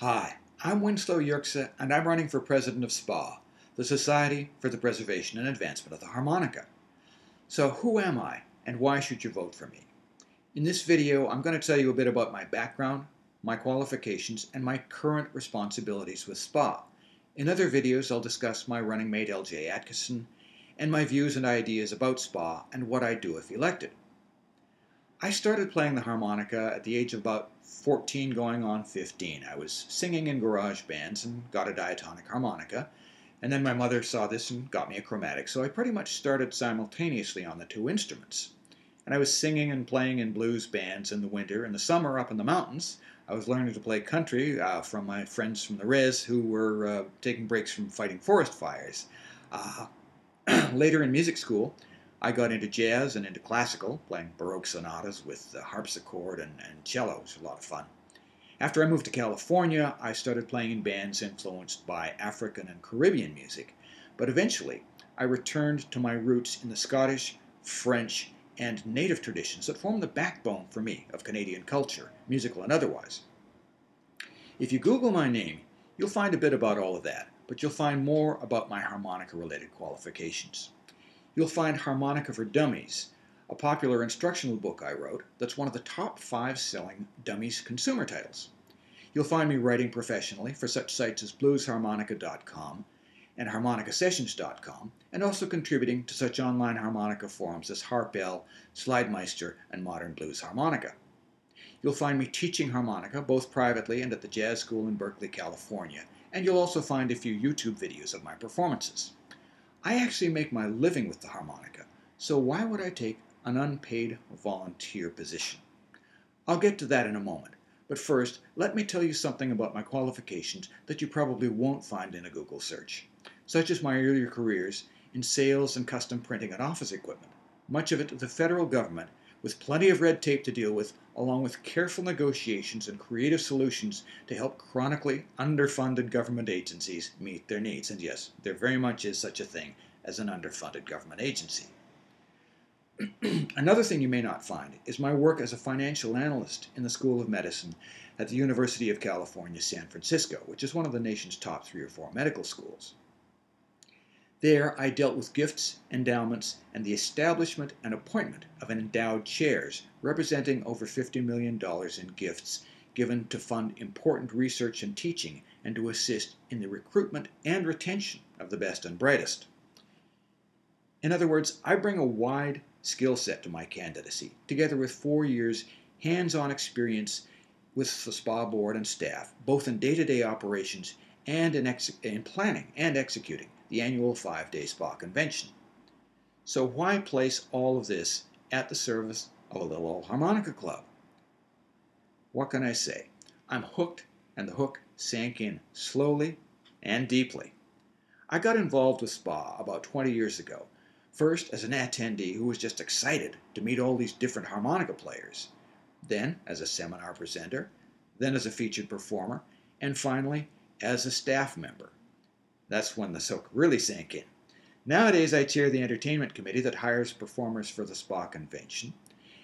Hi, I'm Winslow Yerxa, and I'm running for president of SPA, the Society for the Preservation and Advancement of the Harmonica. So who am I, and why should you vote for me? In this video, I'm going to tell you a bit about my background, my qualifications, and my current responsibilities with SPA. In other videos, I'll discuss my running mate LJ Atkinson, and my views and ideas about SPA and what I'd do if elected. I started playing the harmonica at the age of about 14 going on 15. I was singing in garage bands and got a diatonic harmonica, and then my mother saw this and got me a chromatic, so I pretty much started simultaneously on the two instruments. And I was singing and playing in blues bands in the winter. In the summer up in the mountains, I was learning to play country from my friends from the res who were taking breaks from fighting forest fires. Later in music school, I got into jazz and into classical, playing Baroque sonatas with the harpsichord and cello. It was a lot of fun. After I moved to California, I started playing in bands influenced by African and Caribbean music, but eventually I returned to my roots in the Scottish, French, and native traditions that form the backbone for me of Canadian culture, musical and otherwise. If you Google my name, you'll find a bit about all of that, but you'll find more about my harmonica-related qualifications. You'll find Harmonica for Dummies, a popular instructional book I wrote that's one of the top 5 selling dummies consumer titles. You'll find me writing professionally for such sites as bluesharmonica.com and harmonicasessions.com, and also contributing to such online harmonica forums as Harpell, Slidemeister, and Modern Blues Harmonica. You'll find me teaching harmonica both privately and at the Jazz School in Berkeley, California, and you'll also find a few YouTube videos of my performances. I actually make my living with the harmonica, so why would I take an unpaid volunteer position? I'll get to that in a moment, but first, let me tell you something about my qualifications that you probably won't find in a Google search, such as my earlier careers in sales and custom printing and office equipment, much of it the federal government, with plenty of red tape to deal with, along with careful negotiations and creative solutions to help chronically underfunded government agencies meet their needs. And yes, there very much is such a thing as an underfunded government agency. Another thing you may not find is my work as a financial analyst in the School of Medicine at the University of California, San Francisco, which is one of the nation's top 3 or 4 medical schools. There, I dealt with gifts, endowments, and the establishment and appointment of endowed chairs representing over $50 million in gifts given to fund important research and teaching and to assist in the recruitment and retention of the best and brightest. In other words, I bring a wide skill set to my candidacy, together with 4 years hands-on experience with the SPA board and staff, both in day-to-day operations and in planning and executing the annual 5-day SPA convention. So why place all of this at the service of a little old harmonica club? What can I say? I'm hooked, and the hook sank in slowly and deeply. I got involved with SPA about 20 years ago, first as an attendee who was just excited to meet all these different harmonica players, then as a seminar presenter, then as a featured performer, and finally as a staff member. That's when the soak really sank in. Nowadays, I chair the entertainment committee that hires performers for the SPA convention,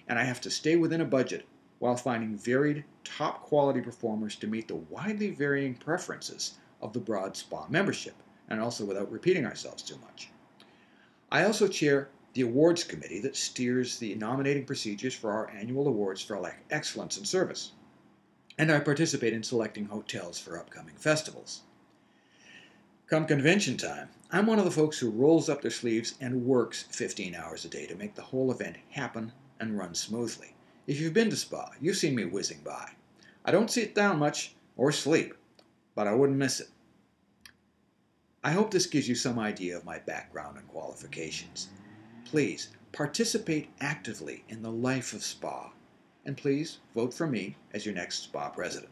and I have to stay within a budget while finding varied, top-quality performers to meet the widely varying preferences of the broad SPA membership, and also without repeating ourselves too much. I also chair the awards committee that steers the nominating procedures for our annual awards for excellence in service, and I participate in selecting hotels for upcoming festivals. Come convention time, I'm one of the folks who rolls up their sleeves and works 15 hours a day to make the whole event happen and run smoothly. If you've been to SPA, you've seen me whizzing by. I don't sit down much or sleep, but I wouldn't miss it. I hope this gives you some idea of my background and qualifications. Please participate actively in the life of SPA, and please vote for me as your next SPA president.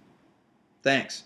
Thanks.